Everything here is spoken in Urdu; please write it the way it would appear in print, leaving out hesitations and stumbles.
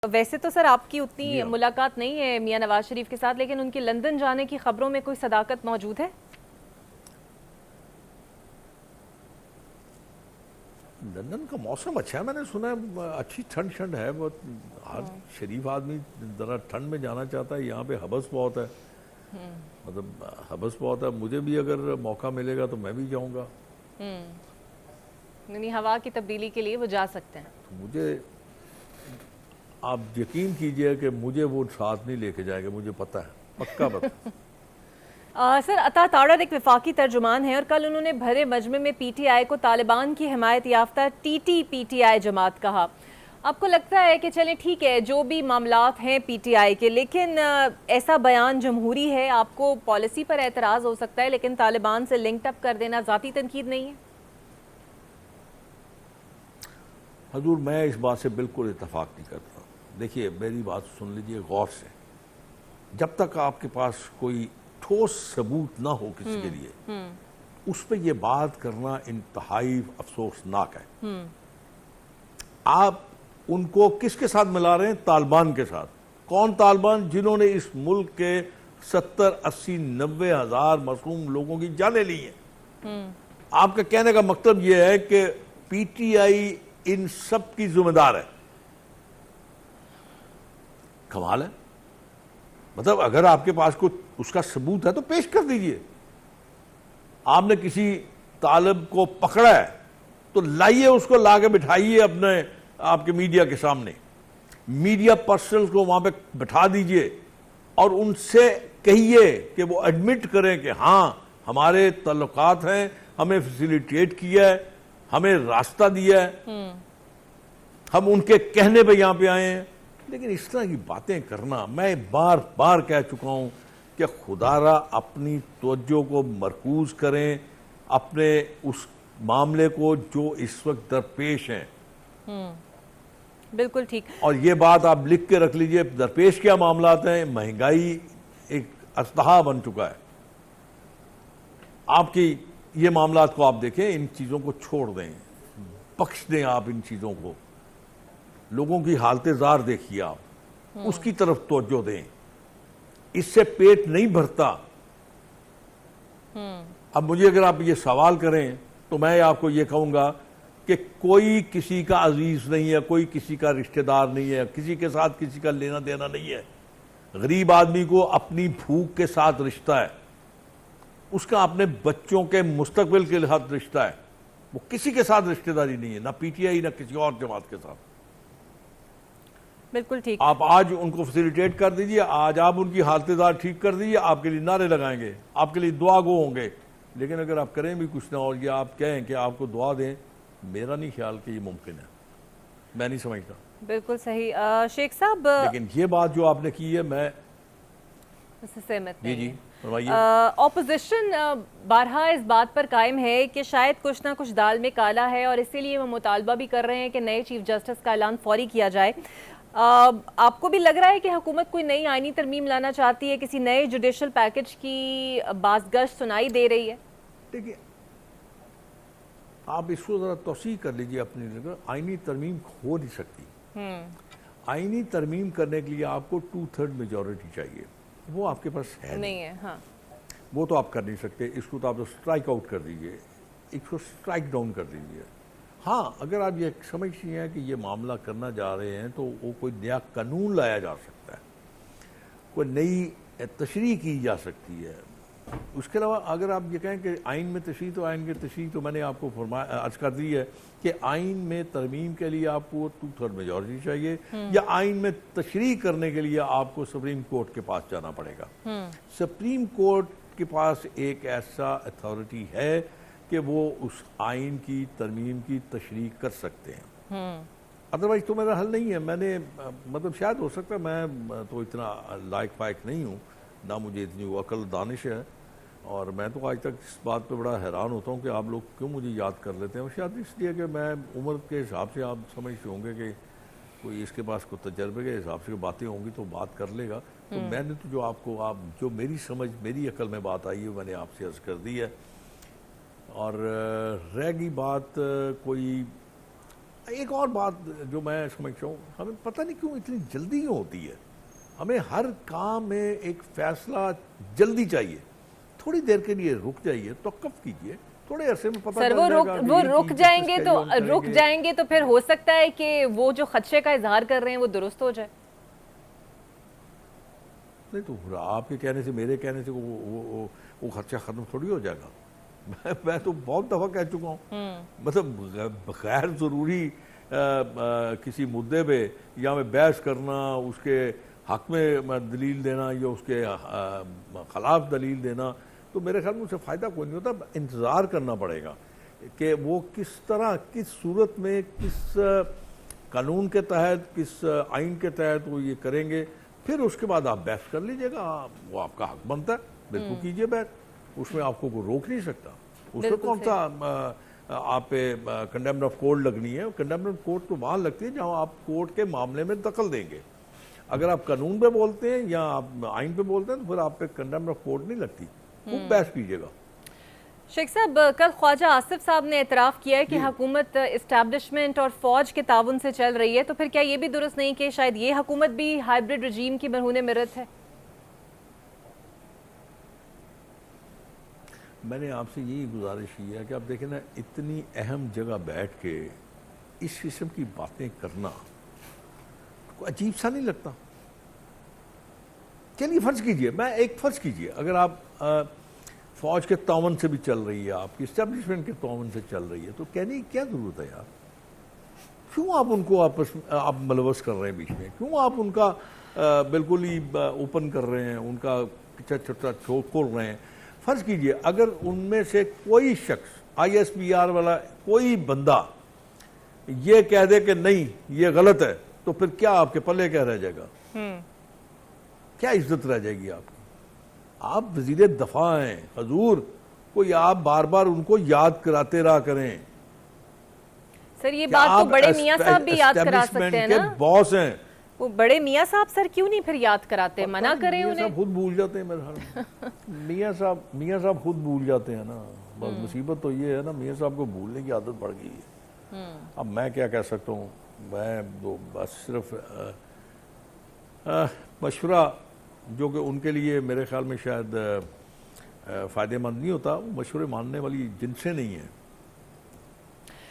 ویسے تو سر آپ کی اتنی ملاقات نہیں ہے میاں نواز شریف کے ساتھ، لیکن ان کی لندن جانے کی خبروں میں کوئی صداقت موجود ہے؟ لندن کا موسم اچھا ہے، میں نے سنا ہے اچھی ٹھنڈ ہے بہت. ہر شریف آدمی ذرا ٹھنڈ میں جانا چاہتا ہے. یہاں پہ حبس بہت ہے، مطلب حبس بہت ہے. مجھے بھی اگر موقع ملے گا تو میں بھی جاؤں گا. یعنی ہوا کی تبدیلی کے لیے وہ جا سکتے ہیں. مجھے آپ یقین کیجئے کہ مجھے وہ ساتھ نہیں لے کے جائے گا، مجھے پتہ ہے، پکا پتہ. سر عطا تاڑر ایک وفاقی ترجمان ہیں اور کل انہوں نے بھرے مجمع میں پی ٹی آئی کو طالبان کی حمایت یافتہ ٹی پی ٹی آئی جماعت کہا. آپ کو لگتا ہے کہ چلیں ٹھیک ہے جو بھی معاملات ہیں پی ٹی آئی کے، لیکن ایسا بیان جمہوری ہے، آپ کو پالیسی پر اعتراض ہو سکتا ہے لیکن طالبان سے لنکڈ اپ کر دینا ذاتی تنقید نہیں ہے؟ حضور میں اس بات سے بالکل اتفاق نہیں کرتا. دیکھیے میری بات سن لیجئے غور سے. جب تک آپ کے پاس کوئی ٹھوس ثبوت نہ ہو کسی کے لیے، اس پہ یہ بات کرنا انتہائی افسوسناک ہے. آپ ان کو کس کے ساتھ ملا رہے ہیں؟ طالبان کے ساتھ. کون طالبان؟ جنہوں نے اس ملک کے 70-80-90 ہزار معصوم لوگوں کی جانیں لی ہیں. آپ کا کہنے کا مطلب یہ ہے کہ پی ٹی آئی ان سب کی ذمہ دار ہے. کمال ہے. مطلب اگر آپ کے پاس کوئی اس کا ثبوت ہے تو پیش کر دیجئے. آپ نے کسی طالب کو پکڑا ہے تو لائیے، اس کو لا کے بٹھائیے اپنے آپ کے میڈیا کے سامنے. میڈیا پرسنل کو وہاں پہ بٹھا دیجئے اور ان سے کہیے کہ وہ ایڈمٹ کریں کہ ہاں ہمارے تعلقات ہیں، ہمیں فیسیلیٹیٹ کیا ہے، ہمیں راستہ دیا ہے، ہم ان کے کہنے پہ یہاں پہ آئے ہیں. لیکن اس طرح کی باتیں کرنا، میں بار بار کہہ چکا ہوں کہ خدا را اپنی توجہ کو مرکوز کریں اپنے اس معاملے کو جو اس وقت درپیش ہیں. بالکل ٹھیک. اور یہ بات آپ لکھ کے رکھ لیجئے، درپیش کیا معاملات ہیں. مہنگائی ایک اژدہا بن چکا ہے. آپ کی یہ معاملات کو آپ دیکھیں، ان چیزوں کو چھوڑ دیں، بخش دیں آپ ان چیزوں کو. لوگوں کی حالت زار دیکھیے، آپ اس کی طرف توجہ دیں. اس سے پیٹ نہیں بھرتا. اب مجھے اگر آپ یہ سوال کریں تو میں آپ کو یہ کہوں گا کہ کوئی کسی کا عزیز نہیں ہے، کوئی کسی کا رشتہ دار نہیں ہے، کسی کے ساتھ کسی کا لینا دینا نہیں ہے. غریب آدمی کو اپنی بھوک کے ساتھ رشتہ ہے، اس کا اپنے بچوں کے مستقبل کے ساتھ رشتہ ہے. وہ کسی کے ساتھ رشتہ داری نہیں ہے، نہ پی ٹی آئی نہ کسی اور جماعت کے ساتھ. بالکل ٹھیک. آپ آج ان کو فیسیلیٹیٹ کر دیجئے، آج آپ ان کی حالت زار ٹھیک کر دیجئے، آپ کے لیے نعرے لگائیں گے، آپ کے لیے دعا گو ہوں گے. لیکن اگر آپ کریں بھی کچھ نہ اور یہ آپ کہیں کہ آپ کو دعا دیں، میرا نہیں خیال کہ یہ ممکن ہے. میں نہیں سمجھتا. بالکل صحیح. شیخ صاحب لیکن یہ بات جو آپ نے کی ہے، میں سہمت نہیں. جی فرمائیے. اپوزیشن بارہا اس بات پر قائم ہے کہ شاید کچھ نہ کچھ دال میں کالا ہے اور اسی لیے وہ مطالبہ بھی کر رہے ہیں کہ نئے چیف جسٹس کا اعلان فوری کیا جائے. آپ کو بھی لگ رہا ہے کہ حکومت کوئی نئی آئینی ترمیم لانا چاہتی ہے، کسی نئے جوڈیشل پیکج کی بازگشت سنائی دے رہی ہے؟ دیکھیے آپ اس کو ذرا توسیع کر لیجئے اپنی جگہ. آئینی ترمیم ہو نہیں سکتی. آئینی ترمیم کرنے کے لیے آپ کو 2/3 میجورٹی چاہیے. وہ آپ کے پاس ہے نہیں ہے. ہاں وہ تو آپ کر نہیں سکتے. اس کو تو آپ سٹرائک آؤٹ کر دیجئے، اس کو سٹرائک ڈاؤن کر دیجئے. ہاں اگر آپ یہ سمجھتی ہیں کہ یہ معاملہ کرنا جا رہے ہیں تو وہ کوئی نیا قانون لایا جا سکتا ہے، کوئی نئی تشریح کی جا سکتی ہے. اس کے علاوہ اگر آپ یہ کہیں کہ آئین میں تشریح، تو آئین کی تشریح تو میں نے آپ کو عرض کر دی ہے کہ آئین میں ترمیم کے لیے آپ کو 2/3 میجورٹی چاہیے، یا آئین میں تشریح کرنے کے لیے آپ کو سپریم کورٹ کے پاس جانا پڑے گا. سپریم کورٹ کے پاس ایک ایسا اتھارٹی ہے کہ وہ اس آئین کی ترمیم کی تشریح کر سکتے ہیں. ادروائز تو میرا حل نہیں ہے. میں نے مطلب شاید ہو سکتا ہے میں تو اتنا لائق فائق نہیں ہوں، نہ مجھے اتنی عقل دانش ہے، اور میں تو آج تک اس بات پہ بڑا حیران ہوتا ہوں کہ آپ لوگ کیوں مجھے یاد کر لیتے ہیں. شاید اس لیے کہ میں عمر کے حساب سے آپ سمجھتے ہوں گے کہ کوئی اس کے پاس کوئی تجربے کے حساب سے باتیں ہوں گی تو بات کر لے گا. تو میں نے تو جو آپ کو جو میری سمجھ میری عقل میں بات آئی ہے میں نے آپ سے عرض کر دی ہے. اور رہ گئی بات کوئی ایک اور بات جو میں سمجھتا ہوں، ہمیں پتہ نہیں کیوں اتنی جلدی کیوں ہوتی ہے. ہمیں ہر کام میں ایک فیصلہ جلدی چاہیے. تھوڑی دیر کے لیے رک جائیے، توقف کیجئے، تھوڑے عرصے میں پتہ سر چل جائے گا کہ وہ یہ رک چیز جائیں کس گے کے تو جو ہم کریں رک گے. جائیں گے تو پھر ہو سکتا ہے کہ وہ جو خدشے کا اظہار کر رہے ہیں وہ درست ہو جائے. نہیں تو آپ کے کہنے سے، میرے کہنے سے وہ خدشہ ختم تھوڑی ہو جائے گا. میں تو بہت دفعہ کہہ چکا ہوں، مطلب غیر ضروری کسی مدعے پہ یا میں بحث کرنا، اس کے حق میں دلیل دینا یا اس کے خلاف دلیل دینا، تو میرے خیال میں اسے فائدہ کوئی نہیں ہوتا. انتظار کرنا پڑے گا کہ وہ کس طرح، کس صورت میں، کس قانون کے تحت، کس آئین کے تحت وہ یہ کریں گے. پھر اس کے بعد آپ بحث کر لیجئے گا، وہ آپ کا حق بنتا ہے، بالکل کیجئے بحث، اس میں آپ کو کوئی روک نہیں سکتا. اس میں کون سا آپ پہ کنڈیمنڈ آف کورٹ لگنی ہے؟ کنڈیمنڈ آف کورٹ تو وہاں لگتی ہے جہاں آپ کورٹ کے معاملے میں دخل دیں گے. اگر آپ قانون پہ بولتے ہیں یا آپ آئین پہ بولتے ہیں تو پھر آپ پہ کنڈیمنڈ آف کورٹ نہیں لگتی. خوب بحث کیجئے گا. شیخ صاحب، کل خواجہ آصف صاحب نے اعتراف کیا ہے کہ حکومت اسٹیبلشمنٹ اور فوج کے تعاون سے چل رہی ہے، تو پھر کیا یہ بھی درست نہیں کہ شاید یہ حکومت بھی ہائیبرڈ رجیم کی مرہون مرت ہے؟ میں نے آپ سے یہی گزارش کی ہے کہ آپ دیکھیں نا، اتنی اہم جگہ بیٹھ کے اس قسم کی باتیں کرنا کوئی عجیب سا نہیں لگتا؟ چلیے فرض کیجئے، میں ایک فرض کیجئے اگر آپ فوج کے تعاون سے بھی چل رہی ہے، آپ کی اسٹیبلشمنٹ کے تعاون سے چل رہی ہے، تو کہنے کی کیا ضرورت ہے یار؟ کیوں آپ ان کو آپ ملوث کر رہے ہیں بیچ میں؟ کیوں آپ ان کا بالکل ہی اوپن کر رہے ہیں، ان کا چھٹا کھول رہے ہیں؟ فرض کیجئے اگر ان میں سے کوئی شخص، آئی ایس پی آر والا کوئی بندہ یہ کہہ دے کہ نہیں یہ غلط ہے، تو پھر کیا آپ کے پلے کیا رہ جائے گا؟ کیا عزت رہ جائے گی آپ کی؟ آپ وزیر دفاع ہیں حضور، کوئی آپ بار بار ان کو یاد کراتے رہا کریں. سر یہ بات تو بڑے میاں صاحب بھی یاد کرا سکتے ہیں نا. باس ہیں وہ بڑے میاں صاحب سر کیوں نہیں پھر یاد کراتے؟ منع کریں انہیں. میاں صاحب خود بھول جاتے ہیں میرے خیال میں. میاں صاحب خود بھول جاتے ہیں نا. بس مصیبت تو یہ ہے نا، میاں صاحب کو بھولنے کی عادت پڑ گئی ہے. اب میں کیا کہہ سکتا ہوں؟ میں بس صرف مشورہ جو کہ ان کے لیے میرے خیال میں شاید فائدہ مند نہیں ہوتا، وہ مشورے ماننے والی جن سے نہیں ہیں.